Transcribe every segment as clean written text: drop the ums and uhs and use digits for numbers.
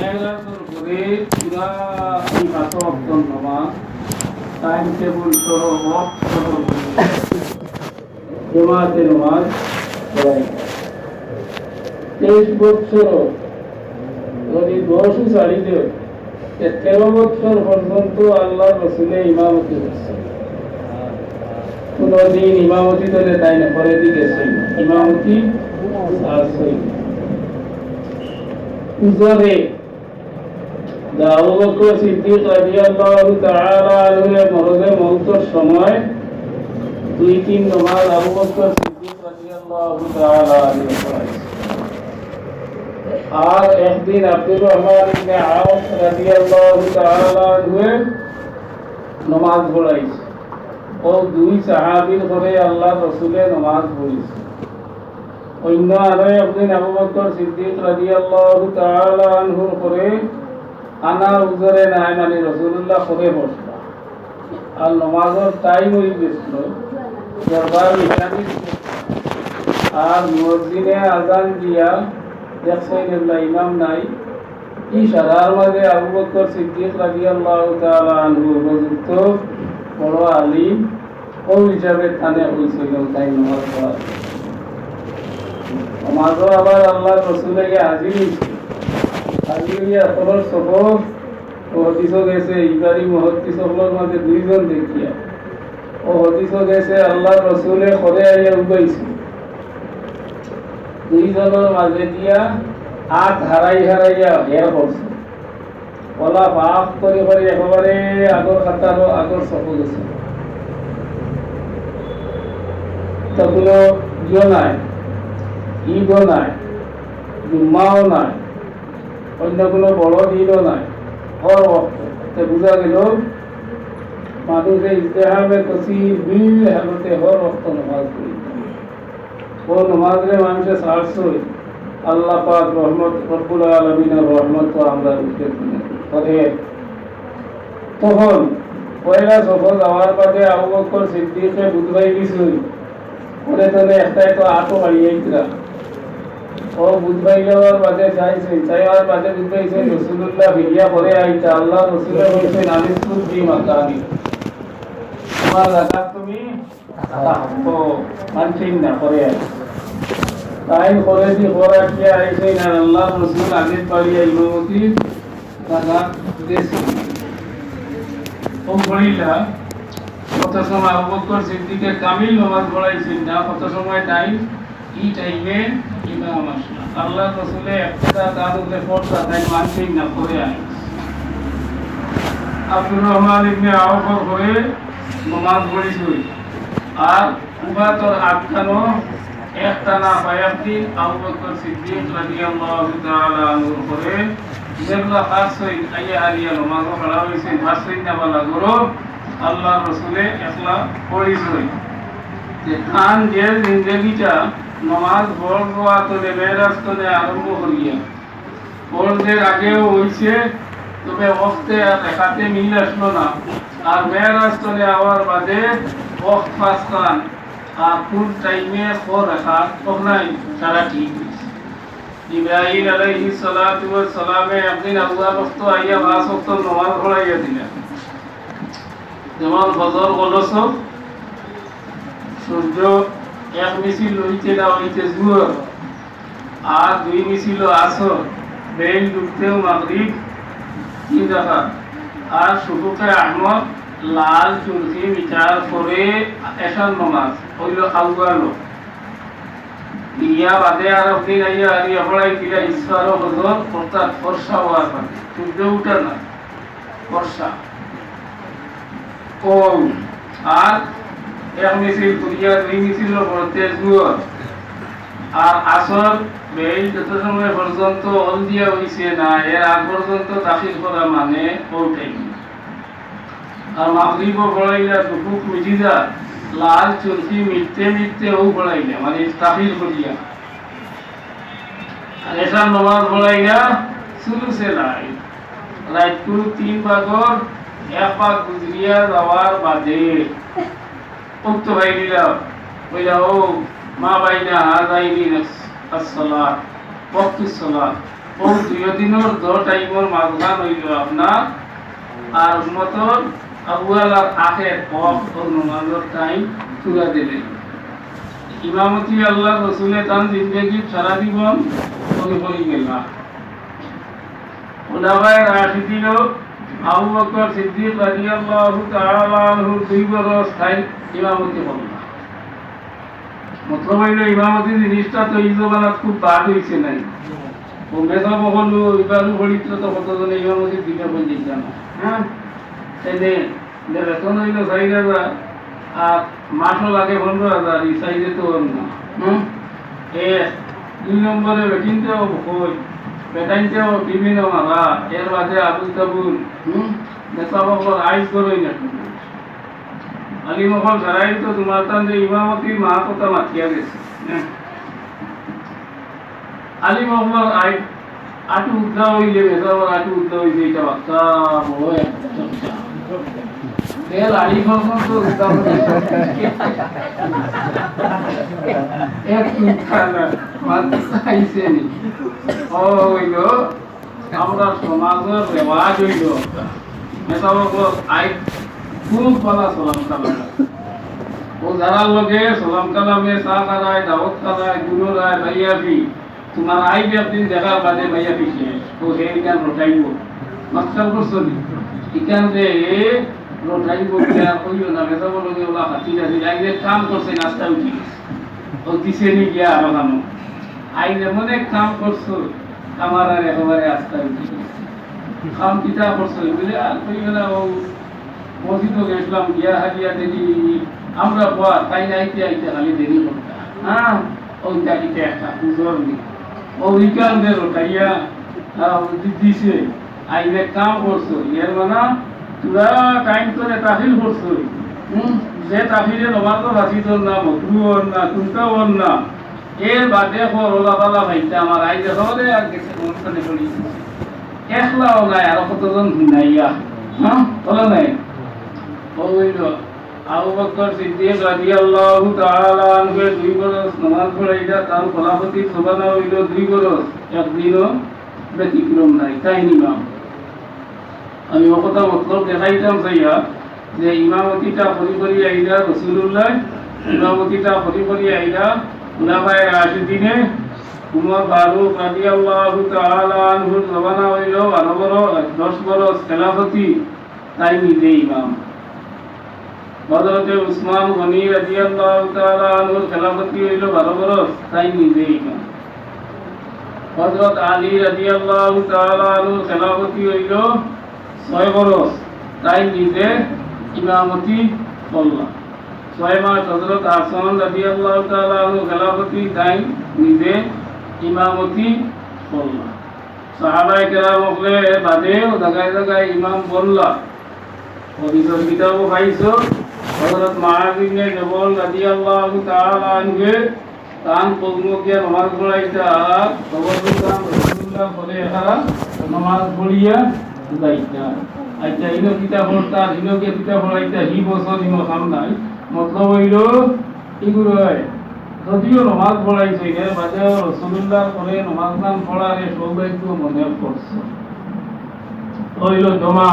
মেয়েরাজের ঘরে পুরা নামাজ টাইম টেবিল সহ ওয়াক্ত সহ জামাতে নামাজ পড়াই 23 বছর যদি 10 ছাড়ি দেয় 13 বছর পর্যন্ত আল্লাহ রসুলের ইমামতি করছে। কোনদিন ইমামতি ধরে তাই না পরে দিকে ইমামতি উজরে আবু বকর সিদ্দিক রাদিয়াল্লাহু তাআলা আনহু মরদে মওতের সময় 2-3 নামাজ আবু বকর সিদ্দিক রাদিয়াল্লাহু তাআলা আনহু পড়াইছে। আর একদিন আব্দুর রহমান ইবনে আওফ রাদিয়াল্লাহু তাআলা আনহু নামাজ পড়াইছে। ও দুই সাহাবীর ঘরে আল্লাহ রাসূলের নামাজ পড়িছে। অন্য আরো একদিন আবু বকর সিদ্দিক রাদিয়াল্লাহু তাআলা আনহুর ঘরে আনার উজরে নাই মানে রাসূলুল্লাহ ঘরে বসলা আর নামাজের টাইম হয়ে গেছিল দরবার ইসলামী আর মসজিদে আজান দিয়া দেখছেন ইমাম নাই ইশারার মাঝে আবু বকর সিদ্দিক রাদিয়াল্লাহু তাআলা আনহু বুজুর্গ বড় আলিম ও হিসাবে থানে হয়েছিল তাই নামাজ পড়া নামাজও আবার আল্লাহ রসুলের হাজির হাজিরিয়া খবর সবক ও হদিসও গেছে ইবারি মুহাদ্দিস সকলের মাঝে দুইজন দেখিয়া ও হদিসও গেছে আল্লাহ রসুলে খরে আইয়া উগাইছে দুইজনের মাঝে দিয়া হাত হারাইয়া হের করছে ওলা বাপ করে একেবারে আগর খাতারও আগর সফল গেছে তখন ইও নাই ঈদও নাই জুম্মাও নাই অন্য কোনো বড় ঈদও নাই হর বক্ত বুঝা গেল মানুষে ইজতেহামে তসির বিল হালতে হর বক্ত নামাজ পড়ি ও নামাজে মানুষের সাহসই আল্লাহ পাক রহমত রব্বুল আলামিনের রহমত তো আমরা উঠে করে তখন পয়লা সফর যাওয়ার বাদে আবু বকর সিদ্দিকে বুধবাই গেছিল ওরে তো একটাই তো আটো বাড়িয়েছিলা ও বুধবাই যাওয়ার বাদে চাইবার বাদে বুধবাইছে রসুল্লাহ ভিডিয়া করে আইতা আল্লাহ রসুলের বলছে নালিসুল বি মাকানি তোমার জায়গা তুমি তো মানছেন না করে আই তাই করে দি করা কি আইছে না আল্লাহ রসুল আগে পাড়িয়া ইমামতি জায়গা দিয়েছে ও বলিলা কত সময় আবু বকর সিদ্দিকে কামিল নামাজ পড়াইছেন না কত সময় টাইম এই টাইমে ইমাম আসলা আল্লাহ রাসূলে একটা দাদুকে পড়তা তাই মানছেন না করে আই আব্দুর রহমান ইবনে আওফর করে নামাজ পড়িছিল আর উবাতর আটখানো একটা না পায়াতি আবু বকর সিদ্দিক রাদিয়াল্লাহু তাআলা আনহু করে যেগুলা খাসই আইয়া আলিয়া নামাজ পড়া হইছে খাসই না বলা গরো আল্লাহ রসুলে একলা পড়িছিল যে খান যে জিন্দগিটা নামাজ পড়া তো মেরাজ তো আরম্ভ করিয়া পড়দের আগেও হইছে তবে ওয়াক্তে আর দেখাতে মিল আসলো না আর মেরাজ তো আওয়ার বাদে ওয়াক্ত পাস খান আর ফুল টাইমে খো রাখা তখনই সারা ঠিক হয়েছে ইব্রাহিম আলাইহিস সালাতু ওয়াস সালামে একদিন আল্লাহ ওয়াক্ত আইয়া 5 ওয়াক্ত নামাজ পড়াইয়া দিলেন যেমন ফজর গলস সূর্য এক মিছিল হইতে না হইতে জুহর আর দুই মিছিল আসর বেল ডুবতেও মাগরিব 3 রাকাত আর শুকুকে আহমদ লাল চুরকি বিচার করে এশার নামাজ হইল আউয়ালো ইয়া বাদে আর একদিন আইয়া আরিয়া পড়াই দিলা ইসফার ও ফজর অর্থাৎ ফর্সা হওয়ার পর সূর্য উঠে না ফর্সা আর এক মিছিল করিয়া দুই মিছিল পড়তে জুয়র আর আসর বেল যত সময় পর্যন্ত অল দিয়া হইছে না এর আগ পর্যন্ত দাখিল করা মানে ওটাই আর মাগরিবও পড়াইলা দুপুক মিজিদা লাল চুরকি মিটতে ও পড়াইলা মানে দাখিল করিয়া আর এসার নামাজ পড়াইলা সুলুসে লাইট 3 ভাগর এক পাক গুজরিয়া যাওয়ার বাদে উক্ত ভাই দিলা বইলা ও মা বাইনা হাজাইনি আসসালাত ওয়াক্তুস সালাত ও দুই দিনের 10 টাইমের মাঝখান হইল আপনার আর উম্মতর আউয়াল আর আখির ওয়াক্ত ও নামাজের টাইম চুরা দিলেন ইমামতি আল্লাহ রাসূলে তান জিন্দেগি সারা জীবন করে পড়ি গেল উলামায়ে রাশিদিন আবু বকর সিদ্দিক রাদিয়াল্লাহু তাআলা আনহু 2 বছর স্থায়ী ইমামতি করলেন মতলব হইল ইমামতি জিনিসটা তো এই জমানাত খুব বাদ হইছে নাই ও মেজা বহলু ইবালু হলিত্র তো কতজনে ইমামতি দিতে বলছি জানা হ্যাঁ তাইলে বেতন হইল 4000 আর মাসও লাগে 15000 এই সাইজে তো না এ 2 নম্বরে বেটিনতেও কই বেটাইনতেও বিভিন্ন মালা এর বাদে আবুল তাবুল মেজা বহল আইস করই না আলী মহল সারাই তো তোমার তান যে ইমামতির মা কথা মাতিয়া গেছে আলী মহল আটু উদ্দা হইলে মেজাবার আটু উদ্দা হইলে এটা বাচ্চা বড় তেল আলী মহল তো উদ্দা এক খাইছে নি ও হইল আমরা সমাজের রেওয়াজ হইল মেজাবার আই খুব পালা সালাম কালাম ও যারা লোকে সালাম কালামে চা খারায় দাওয়াত খারায় গুলো রায় ভাইয়াবি তোমার আইবি আপনি দেখার বাদে ভাইয়াবি শেষ তো সেই গান রটাইব মাস্টার করছো নি ইকান যে রটাইব কইও না বেজাব লোকে ওলা হাতি যাচ্ছি আইলে কাম করছে নাস্তা উঠি ও দিছে নি গিয়া আরো জানো আইলে মনে কাম করছো আমার আর একেবারে আস্তা উঠি কাম কিতা করছো বলে আর কইও না ও মসজিদও গেছিলাম গিয়া হারিয়া দেখি আমরা পর তাই আইতে আইতে খালি দেরি করতাম হ্যাঁ ওই তারিখে একটা পুজোর নি ও উইকান্ডের ওটাইয়া দিছে আইলে কাম করছো এর মানে তোরা টাইম করে তাহিল করছো যে তাহিলে নমাজও বাঁচিত না মধুর না কুন্তাও না এর বাদে ওলা পালা ভাইতে আমার আই দেখলে আর গেছে অনুষ্ঠানে পড়ি একলাও নাই আর কতজন ঘুনাইয়া হ্যাঁ বলো নাই হইল আবু বকর সিদ্দিক রাদিয়াল্লাহু তাআলা আনহু 2 বরস নামাজ পড়াইয়া তার খলাফতি সুবহানা হইল 2 বরস একদিনও ব্যতিক্রম নাই তাই নিমাম আমি ও কথা মতলব দেখাইতাম চাইয়া যে ইমামতিটা পরি আইলা রাসূলুল্লাহ ইমামতিটা পরি আইলা উলামায়ে রাশিদিনে উমর ফারুক রাদিয়াল্লাহু তাআলা আনহু সুবহানা হইল 12 বরস 10 বরস খেলাফতি তাই নিজে ইমাম হযরত উসমান গনি রাদিয়াল্লাহু তাআলা আনহুর খেলাফতি হইল 12 বরস তাই নিজে ইমাম হযরত আলী রাদিয়াল্লাহু তাআলা আনহুর খেলাফতি হইল 6 বরস তাই নিজে ইমামতি করলেন 6 মাস হযরত হাসান রাদিয়াল্লাহু তাআলা আনহুর খেলাফতি তাই নিজে ইমামতি করলেন সাহাবায়ে কেরাম হলে বাদে জায়গায় জায়গায় ইমাম বললা হদিসের কিতাবও পাইছো হযরত মুআয ইবনে জবল রাদিয়াল্লাহু তাআলা আনহু তান কওমকে নামাজ পড়াইতা খবরদার রাসূলুল্লাহ বলে এরা নামাজ পড়িয়া যাইতা আচ্ছা ইনো কিতাব পড়তা ইনোকে কিতাব পড়াইতা হি বছর ইনো কাম নাই মতলব হইল এগুলো যদিও নামাজ পড়াইছে এর বাদে রাসূলুল্লাহ করে নামাজ নাম পড়ারে সৌভাগ্য মনে করছে হইল জমা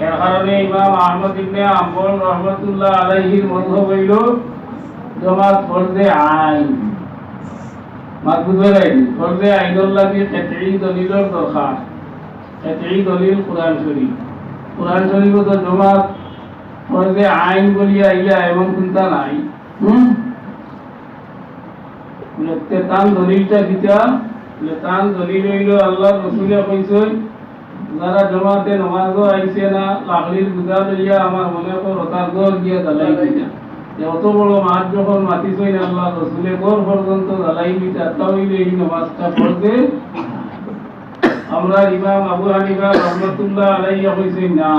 এর কারণে ইমাম আহমদ ইবনে হাম্বল রাহমাতুল্লাহ আলাইহির মযহাব হইল জামাত ফরজে আইন মাতবুদের আইন ফরজে আইনুল লাগি কাতঈ দলিলের দরকার কাতঈ দলিল কোরআন শরীফ তো জামাত ফরজে আইন বলিয়া ইয়া এমন চিন্তা নাই তান দলিলটা কিতা তান দলিল হইল আল্লাহর রাসূলে কইছেন যারা জমাতে নামাজও আইছে না লাখলির বুঝা লইয়া আমার মনে কর তার দল গিয়া দালাই দিতা এত বড় মাঠ যখন মাতিছই না আল্লাহ রাসূলে কর পর্যন্ত দালাই দিতা তাহলে এই নামাজটা পড়তে আমরা ইমাম আবু হানিফা রাহমাতুল্লাহ আলাইহি কইছেন না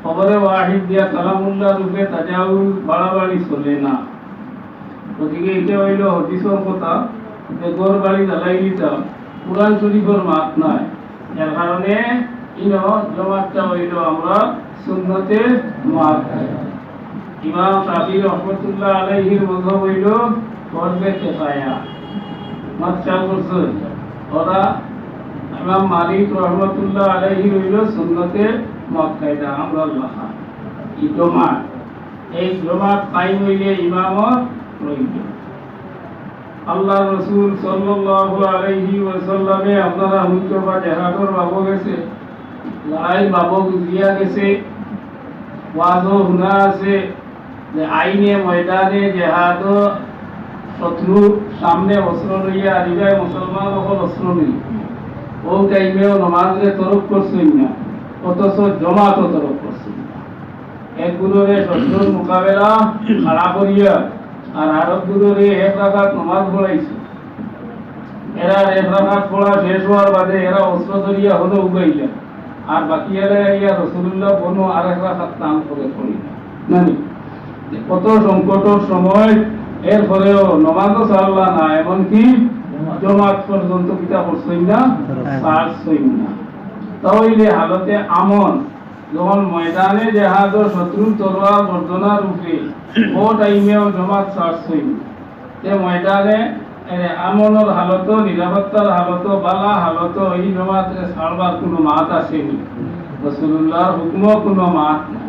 খবরে ওয়াহিদ দিয়া কালামুল্লাহ রূপে তাজাউল বাড়াবাড়ি চলে না ওদিকে এটা হইল হাদিসের কথা যে গর বাড়ি দালাই দিতা কুরআন শরীফের মাত নাই এর কারণে ইনো জমাতটা হইল আমরা সুন্নতে মুআক্কাদা ইমাম শাফিঈ রাহমাতুল্লাহ আলাইহির মযহাব হইল ফরজে কিফায়া মাত চাল করছে ওরা ইমাম মালিক রহমতুল্লাহ আলাইহি হইল সুন্নতে মুআক্কাদা আমরাল লাহা এই জমাত, এই জমাত কায়েম হইলে ইমামত রইল। আল্লাহ রাসূল সাল্লাল্লাহু আলাইহি ওয়াসাল্লামে আপনারা হয়তো বা জিহাদর বাবু গেছে, লড়াই বাবু গুজিয়া গেছে, ওয়াজও হুনা আছে যে আইনে ময়দানে জিহাদ শত্রু সামনে অস্ত্র লইয়া আরিবায় মুসলমান সকল অস্ত্র নিল, ও টাইমেও নমাজে তরফ করছেন না, অথচ জমাতও তরফ করছেন না। একগুলোরে শত্রুর মোকাবেলা খাড়া করিয়া আর আরবগুলোরে এক রাকাত নমাজ পড়াইছে। এরা এক রাকাত পড়া শেষ হওয়ার বাদে এরা অস্ত্র ধরিয়া হলো উগাইলেন, আর বাকি এরা ইয়া রাসূলুল্লাহ কোনো আর এক রাকাত নাম করে পড়ি না। কত সংকটের সময় এরপরেও নমাজও সারলা না, এমনকি জমাত পর্যন্ত কিতা করছেন না, পারছেন না। তাহলে হালতে আমন যখন ময়দানে জেহাদ শত্রুর তলোয়ার গর্দনার উপরে, ও টাইমেও জমাত ছাড়ছেন। তে ময়দানে আমনের হালত, নিরাপত্তার হালত, বালা হালত এই জমাতে ছাড়বার কোনো মাত আসেনি। রাসূলুল্লাহর হুকুমও কোনো মাত নাই।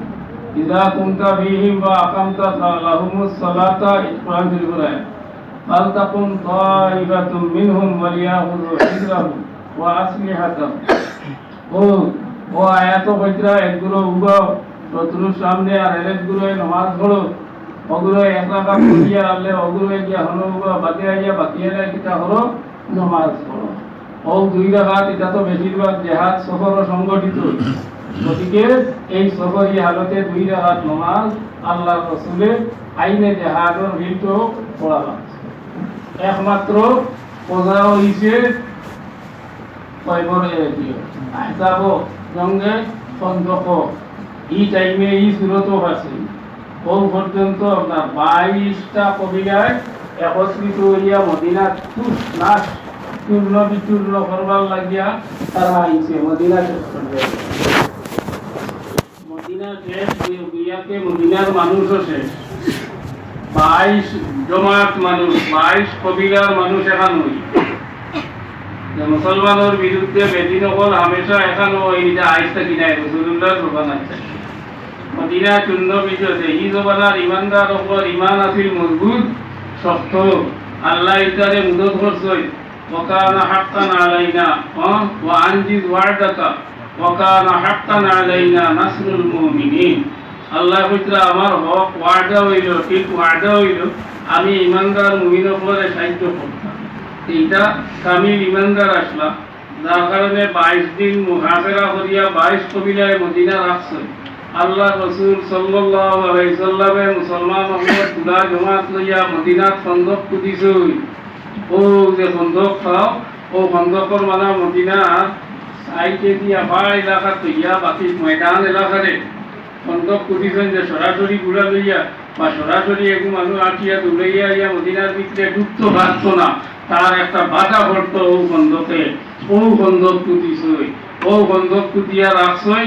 ইযা কুনতা ফীহিম ওয়া আকামতা লাহুমুস সালাতা, কোরআন শরীফ বলে ফালতাকুম তাইবাতুম মিনহুম ওয়ালিয়াখুযু হিজরাহুম ওয়া আসলিহাতাহুম। ও আয়াত কইরা একগুলো উগাও শত্রুর সামনে, আর একগুলো নামাজ পড়ো, ওগুলো এক রাকাত পড়িয়া আল্লাহ ওগুলো গিয়া হলো উগাও বাকি আইয়া বাকি আইয়া কিতা হলো নামাজ পড়ো। ও দুই রাকাত, এটা তো বেশিরভাগ জিহাদ সফর সংগঠিত, গতিকে এই সফরি হালতে দুই রাকাত নামাজ আল্লাহর রাসূলের আইনে জিহাদের ভিতর পড়া লাগছে। একমাত্র পূজা হইছে কয়বরে দিও আহজাব জঙ্গে খন্দক, এই টাইমে এই সূরতও আছে। ও পর্যন্ত আপনার 22টা কবিরায় একত্রিত হইয়া মদিনা তুষ নাশ চূর্ণ বিচূর্ণ করবার লাগিয়া তারা আইছে। মদিনা শেষ করবে, মদিনা শেষ হইয়াকে মদিনার মানুষও শেষ। 22 জমাত মানুষ, 22 কবিরার মানুষ এখন হই মুসলমানের বিরুদ্ধে বেদিন হল হামেশা এখানো এইটা আইসটা কিনাই রাসূলুল্লাহ জবান আছে। মদিনা চূর্ণ বিচছে এই জবানার ইমানদার ওপর ইমান আছিল মজবুত শক্ত। আল্লাহ ইতারে মুদত করছে ওয়াকানা হাক্কান আলাইনা ওয়া আনজিজ ওয়া'দাকা ওয়াকানা হাক্কান আলাইনা নাসরুল মুমিনিন। আল্লাহ কইরা আমার হক ওয়াদা হইল, ঠিক ওয়াদা হইল, আমি ইমানদার মুমিনের উপরে সাহায্য করতাম। এইটা কামিল ইমানদার আসলা, যার কারণে 22 দিন মুহাফেরা করিয়া 22 কবিলায় মদিনা রাখছে। আল্লাহ রাসূল সাল্লাল্লাহু আলাইহি সাল্লামে মুসলমান হওয়ার পুরা জমাত লইয়া মদিনাত খন্দক খুদিছে। ও যে খন্দক খাও, ও খন্দকর মানে মদিনা সাইকে দিয়া পাহাড় এলাকা তৈয়া বাকি ময়দান এলাকারে খন্দক খুদিছেন, যে সরাসরি গুড়া লইয়া বা সরাসরি এগু মানুষ আটিয়া দৌড়াইয়া ইয়া মদিনার ভিতরে ঢুকতো পারতো না, তার একটা বাধা পড়তো ও খন্দকে। ও খন্দক খুদিছে, ও খন্দক খুদিয়া রাখছে।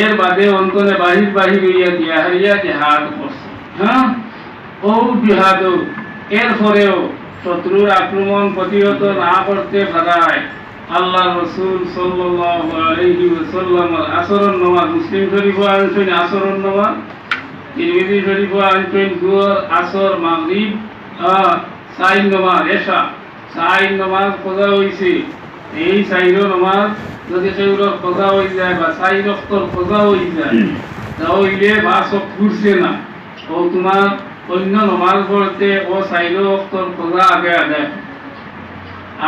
এর বাদে অন্তরে বাহির বাহির হইয়া দিয়া হারিয়া জিহাদ করছে। হ্যাঁ, ও জিহাদ এরপরেও শত্রুর আক্রমণ প্রতিহত না করতে পারায় আল্লাহ রাসূল সাল্লাল্লাহু আলাইহি ওয়াসাল্লামের আসরন নামাজ, মুসলিম শরীফ আনছেন আসরন নামাজ, তিরমিজি শরীফ আনছেন জোহর আসর মাগরিব সাইন নামাজ এশা, সাইন নামাজ কজা হইছে। এই সাইরো নামাজ যদি সেগুলো কজা হয়ে যায় বা সাইর অক্তর কজা হয়ে যায়, তাহলে বাসক ঘুরছে না। ও তোমার অন্য নামাজ পড়তে ও সাইরো অক্তর কজা আগে আদায়।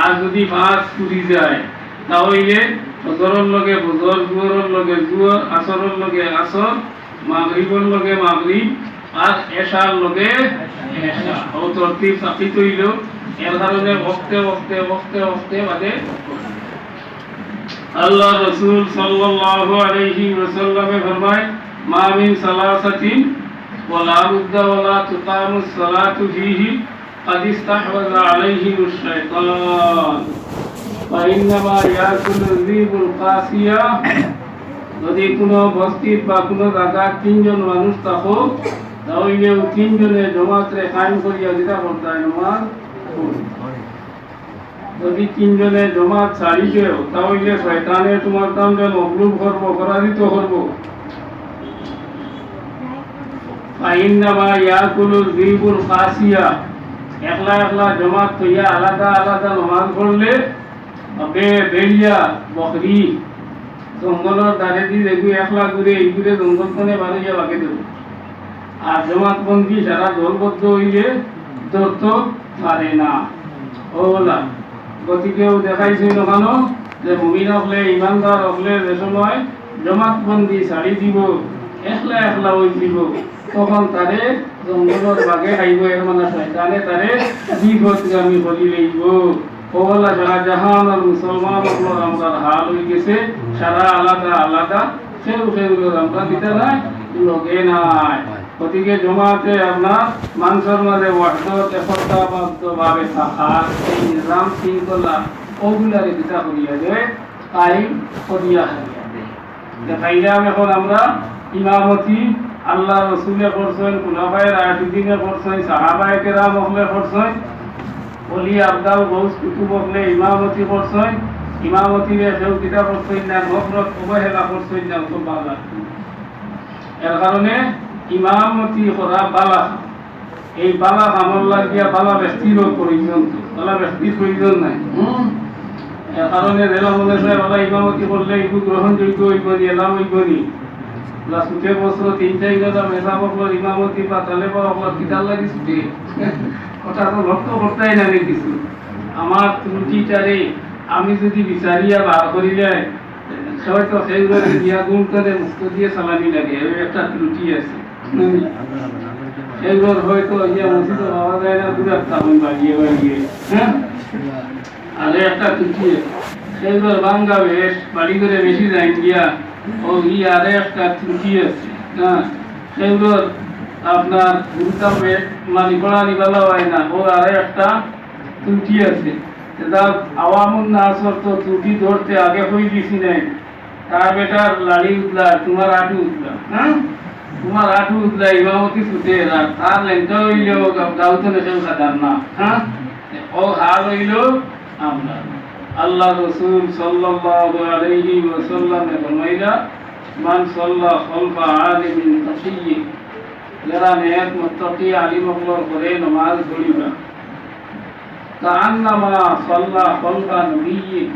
আর যদি বাস পুরি যায় তাহলে ফজরের লগে ফজর, জোহরের লগে জোহর, আসরের লগে আসর, মাগরিবের লগে মাগরিব, আর এশার লগে এশা। ও তরতিব সাকিত হইল। এর কারণে বক্তে বক্তে বক্তে বক্তে বাদে আল্লাহ রাসূল সাল্লাল্লাহু আলাইহি ওয়াসাল্লামে ফরমায় মা মিন সালাসাতিন ওয়ালা বুদ্দা ওয়ালা তুকামুস সালাতু ফীহি قد استحوذ عليهم الشيطان فإنما يأكل الذئب القاسية। যদি কোনো বস্তির বা কোনো জায়গার 3 জন মানুষ থাকো, তাহলে 3 জনে জমাতে কায়েম করিয়া দিতে পারতায় নামাজ। যদি তিনজনে জমাত ছাড়ি দেও তাহলে শয়তানে তোমার তামকে মগলুব করবো, পরাজিত করবো। ফাইন্নামা ইয়াকুলু যিবুল কাসিয়া, একলা একলা জমাত হইয়া আলাদা আলাদা নামাজ পড়লে বেড়িয়া বকরি জঙ্গলের ধারে দিয়ে দেখবি একলা ঘুরে এই ঘুরে জঙ্গল কোনে বাড়িয়া বাকে দেব। আর জমাত বন্দি সারা দলবদ্ধ হইলে ধরতে পারে না। ওলা গতিকেও দেখাইছিল কেন যে মুমিন হলে ইমানদার হলে যে সময় জমাত বন্দি ছাড়ি দিব, একলা একলা ওই দিব, তখন তারে জঙ্গলের বাগে খাইব। এর মানে শয়তানে তারে বিপদগামী বলি লইব। ওলা সারা জাহান আর মুসলমান আমরা হাল হয়ে গেছে সারা আলাদা আলাদা, সেগুলো আমরা দিতে নাই লগে নাই। গতিকে জমাতে আপনার মানুষের মাঝে ওয়াহদত একতাবদ্ধভাবে থাকার এই নিজাম শৃঙ্খলা ওগুলারে দিতা করিয়া দেয়, কায়েম করিয়া দেখাইলাম। এখন আমরা ইমামতি আল্লাহ রসুলে করছেন, খুলাফায়ে রাশিদিনে করছেন, সাহাবায়ে কেরাম হলে করছেন, ওলি আবদাল গৌস কুতুব হলে ইমামতি করছেন। ইমামতিরে কেউ কিতাব করছেন না, নফরত অবহেলা করছেন না, খুব ভালো। এর কারণে ইমামতি করা বালা, এই বালা কামল লাগিয়া বালা ব্যক্তিরও প্রয়োজন, বালা ব্যক্তির প্রয়োজন নাই। এর কারণে রেলা মনে হয় বালা ইমামতি করলে একটু গ্রহণযোগ্য হইব নি, এলাম হইব নি। ছুটে বছর 3-4 জন মেধা বকল ইমামতি বা তালে বা কিতাব লাগি ছুটে কথা তো লক্ষ্য করতেই না কিছু। আমার ত্রুটিটারে আমি যদি বিচারিয়া বার করিলে হয়তো সেইগুলো দিয়া গুণ করে মুক্ত দিয়ে চালানি লাগে, একটা ত্রুটি আছে। এইগুলোর হয়তো ইয়া মসজিদে পাওয়া যায় না, দূরে তামিল বাড়িয়ে বাড়িয়ে, হ্যাঁ, আর একটা ত্রুটি সেইগুলোর বাঙ্গা বেশ বাড়ি করে বেশি যায় গিয়া, ও ই আরে একটা ত্রুটি আছে। হ্যাঁ, সেইগুলোর আপনার গুরুত্ব মানে পড়া নিবালা হয় না, ওর আরে একটা ত্রুটি আছে। আওয়ামুন নাসর তো ত্রুটি ধরতে আগে হয়ে গেছি নাই, তার বেটার লাড়ি উতলা, তোমার আটু উতলা, হ্যাঁ, তোমার আটু উতলা ইমামতি ছুটে তার লেনটা হইল গাউতে নেশে খাতার না, হ্যাঁ, ও হাল হইল আমরা। আল্লাহ রসুল সাল্লাল্লাহু আলাইহি ওয়াসাল্লাম ফরমাইলা, মান সাল্লা খালফা আলিমিন তাকিয়্যি, যারা নেক মুত্তাকি আলিম হকলর করে নামাজ পড়িবা, কান্নামা সাল্লা খালফা নবিয়্যিন,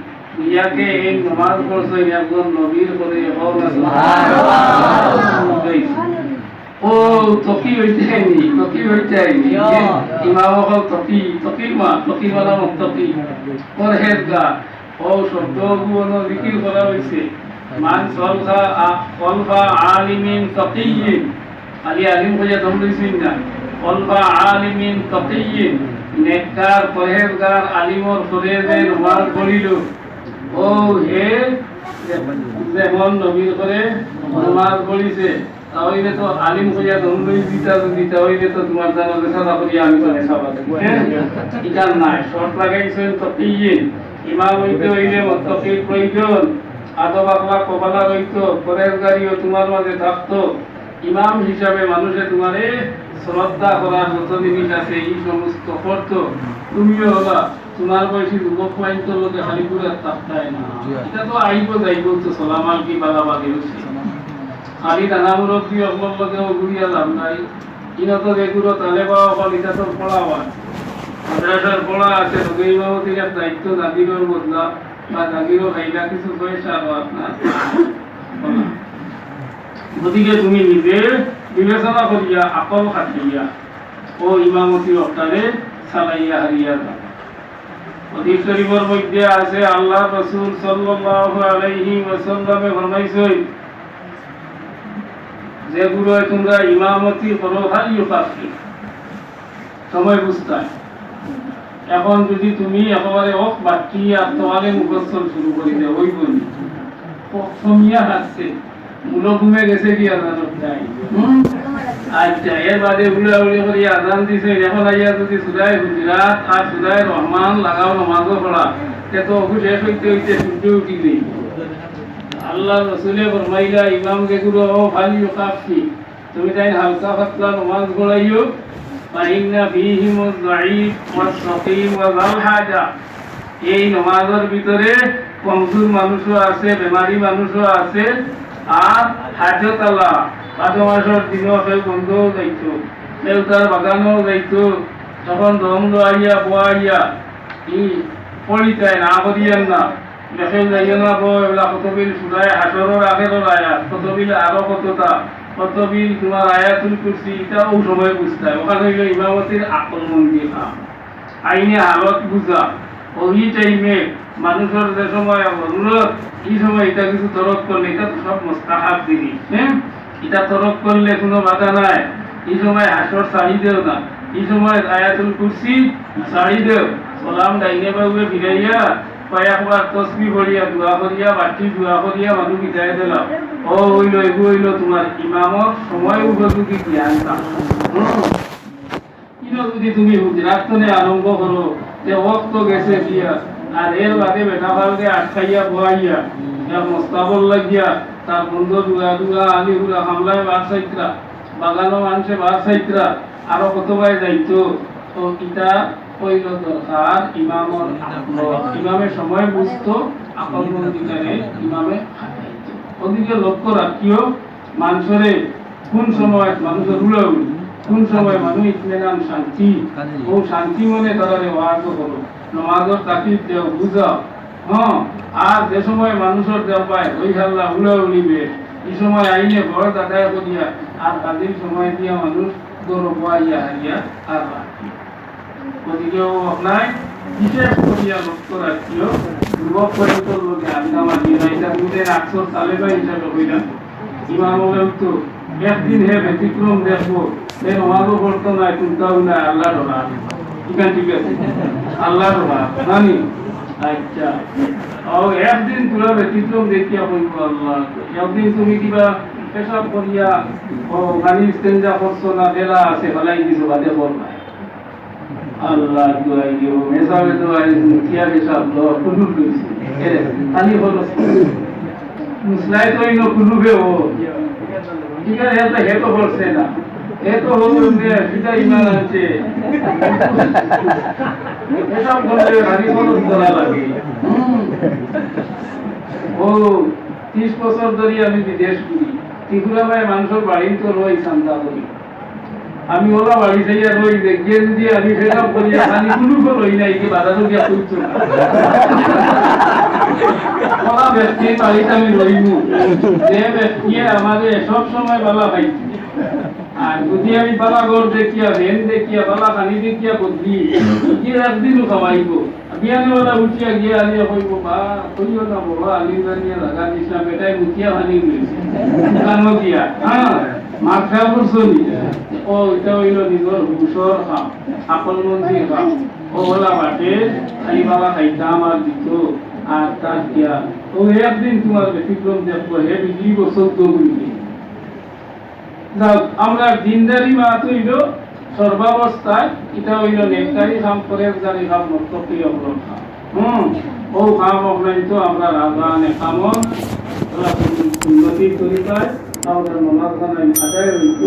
ইয়াকে এই নামাজ পড়ছে একজন নবীর করে। ও তকি হইতেনি, তকি হইতেনি, ইমাম হল তকি, তকির মা, তকি মালা মুত্তাকি পরহেজগার। ও শব্দগুলো জিকির করা হয়েছে, মান সাল্লা খালফা আলিমিন তাকিয়্যিন, আলী আলিম কইয়া দম দিছেন না, খালফা আলিমিন তাকিয়্যিন, নেককার পরহেজগার আলিমর করে যে নামাজ পড়িল, ও হে যেমন নবীর করে নামাজ পড়িছে, তাহলে তো আলিম কইয়া দমই দিতা দিতা হইলে তো তোমার জানা সাদা করি আমি তো নেশাবা এটা নাই। শর্ত লাগাইছেন তাকিয়্যিন, ইমাম হইতে হইলে মুত্তাকির প্রয়োজন, আদব আখলাক কবালা হইতো, পরহেজগারিও তোমার মাঝে থাকতো। ইমাম হিসাবে মানুষে তোমারে শ্রদ্ধা করার যত জিনিস আছে এই সমস্ত করতো, তুমিও হলা তোমার বয়সী যুবক পয়েন্টের লোকে খালি করে তাপতায় না, এটা তো আইব যাইব তো সলামাল কি বালাবাদি হচ্ছে, খালি দানামূলক দিয়ে অকল লোকেও ঘুরিয়া লাভ নাই। ইনত যেগুলো তালে পাওয়া অকল এটা তো পড়া হয়, মাদ্রাসার পড়া আছে, রোগী ইমামতির দায়িত্ব জাগিরোর বদলা বা জাগিরও খাইলা কিছু পয়সা আপনার। গতিকে তুমি নিজে বিবেচনা করিয়া আকল খাটিয়া ও ইমামতি অক্টারে চালাইয়া হারিয়া যাও। হাদিস শরীফের মধ্যে আছে আল্লাহ রাসূল সাল্লাল্লাহু আলাইহি ওয়াসাল্লামে ফরমাইছেন, যেগুলো তোমরা ইমামতি করো খালি ফাঁকি সময় বুঝতাই। এখন যদি তুমি একেবারে অফ বাকি আর তোমারে মুখস্থল শুরু করি দেয় ওই বলি কমিয়া আসছে মূল ঘুমে গেছে কি আজান যাই। আচ্ছা, এর বাদে উড়া উড়ি করে আজান দিছে, এখন আইয়া যদি সুরায় গুজরাত আর সুরায় রহমান লাগাও নামাজও পড়া, সে তো অবু শেষ হইতে হইতে সূর্য উঠি নেই। আল্লাহ রসুলে ফরমাইলা ইমাম যেগুলো খালি কাফি, তুমি তাই হালকা পাতলা নামাজ পড়াইও, ফাইন্না ফীহিমুজ যায়ীফ ওয়াস সাকিম ওয়া যাল হাজা, এই নমাজের ভিতরে কমজোর মানুষও আছে, বেমারি মানুষও আছে, আর হাজত আল্লাহ 5 মাসের দিনও কেউ বন্ধও যাইতো, কেউ তার বাগানও যাইতো, তখন দম লোয়াইয়া বোয়াইয়া ই পড়িতাই না করিয়েন না, দেখেও যাইও না বো এগুলা কত বিল শুনায় হাসরের আগের আয়াত, কত বিল আরো কতটা, কত বিল তোমার আয়াতুল কুরসি, এটাও সময় বুঝতে হয়। ওখানে হইল ইমামতির আকল মন দিয়ে আইনে হালত বুঝা, ওই টাইমে মানুষের যে সময় অনুরোধ, এই সময় এটা কিছু তরক করলে এটা তো সব মোস্তাহাব জিনিস, হ্যাঁ, এটা তরক করলে কোনো বাধা নাই। এই সময় হাসর চাহিদেও না, এই সময় আয়াতুল কুরসি চাহিদেও সালাম ডাইনে বাবুয়ে ফিরাইয়া কয়েকবার তসবি করিয়া দোয়া করিয়া বাটি দোয়া করিয়া মানুষ বিদায় দিলাম। ও হইল এগু হইল তোমার ইমামত সময় উপযোগী জ্ঞান। যদি তুমি হুজরাতনে আরম্ভ করো যে ওয়াক্ত গেছে দিয়া, আর এর বাদে বেটা ভালকে আটকাইয়া বহাইয়া মোস্তাবল লাগিয়া তার বন্ধু দুয়া দুয়া আলি হুরা হামলায় বার সাইত্রা, বাগানো মানুষে বার সাইত্রা, আরো কত ভাই যাইতো। তো এটা কইল দরকার ইমামর ইমামের সময় বুঝতো, আকল মন্দিরে ইমামে হাঁটাইতো। ওদিকে লক্ষ্য রাখিও মানুষরে কোন সময় মানুষের উড়াউড়ি, কোন সময় মানুষ ইতমেনান শান্তি, ও শান্তি মনে তারারে ওয়াজ করো, নমাজের তাকিদ দেও বুঝাও, হ্যাঁ। আর যে সময় মানুষের দেও পায় ওই হাল্লা উড়াউড়িবে, এই সময় আইনে ঘর দাদায় করিয়া, আর কাজের সময় দিয়া মানুষ গরম পাইয়া হারিয়া আর রাখি। ওদিকেও আপনার বিশেষ করিয়া লক্ষ্য রাখিও, যুবক পর্যটন লোকে আড্ডা মারিয়ে না, এটা দুধের 800 তালেবা হিসাবে হইলাম। ইমাম বলেন তো একদিন হে ব্যতিক্রম দেখবো, সে নমাজও পড়তো না, চিন্তাও না, আল্লাহ ডরা, ঠিক আছে, আল্লাহ ডরা জানি। আচ্ছা, ও একদিন তোরা ব্যতিক্রম দেখিয়া বলবো আল্লাহ, একদিন তুমি কিবা পেশাব করিয়া ও গাড়ি স্টেঞ্জা করছো না, বেলা আছে ফেলাই দিছো, বাদে বলবা আল্লাহ দোয়াই দিব, মেসাবে দোয়াই কিয়া পেশাব লো কুলুব দিছি, খালি হলো মুসলাই তো ইনো কুলুবে ও, ঠিক আছে, এটা হেতো বলছে না, এতো হলো যে সেটা ইমান আছে, এসব বললে গাড়ি খরচ করা লাগে। ও 30 বছর ধরে আমি বিদেশ করি, ত্রিপুরা ভাই মানুষের বাড়ি তো রই চান্দা করি, আমি ওরা বাড়ি যাইয়া রই দেখিয়ে যদি আমি ফেরাম করি, আমি কোনো রই নাই কি বাজারও গিয়া করছো না, ওরা ব্যক্তি বাড়িতে আমি রইমু, যে ব্যক্তি আমাদের সব সময় বালা পাইছি। আর যদি আমি বালা ঘর দেখিয়া, ভেন দেখিয়া, বালা পানি দেখিয়া বদলি, গিয়ে একদিনও খাওয়াইব, বিয়ানেওয়ালা উঠিয়া গিয়ে আলিয়া কইব, বা কইও না বাবা, আলিম জানিয়া লাগা দিছিলাম, বেটাই উঠিয়া ভানি রয়েছে দোকানো গিয়া, হ্যাঁ, মাছ খাওয়া করছো নি, ও এটা হইল নিজের হুসর খাম, আকল মন্দির খাম, ও ওলা বাটে খালি বাবা খাইতাম আর দিত, আর তার দিয়া ও একদিন তোমার ব্যতিক্রম দেখবো, হে বিক্রি বছর তো বুঝলি। আমরা দিনদারি মাত হইল সর্বাবস্থায়, এটা হইল নেককারি খাম, পরেজগারি খাম, মর্তকি অগ্রম খাম, ও খাম অগ্রাহিত আমরা রাজানে খামন উন্নতির তরিকায় আমাদের মনার আদায় হইত।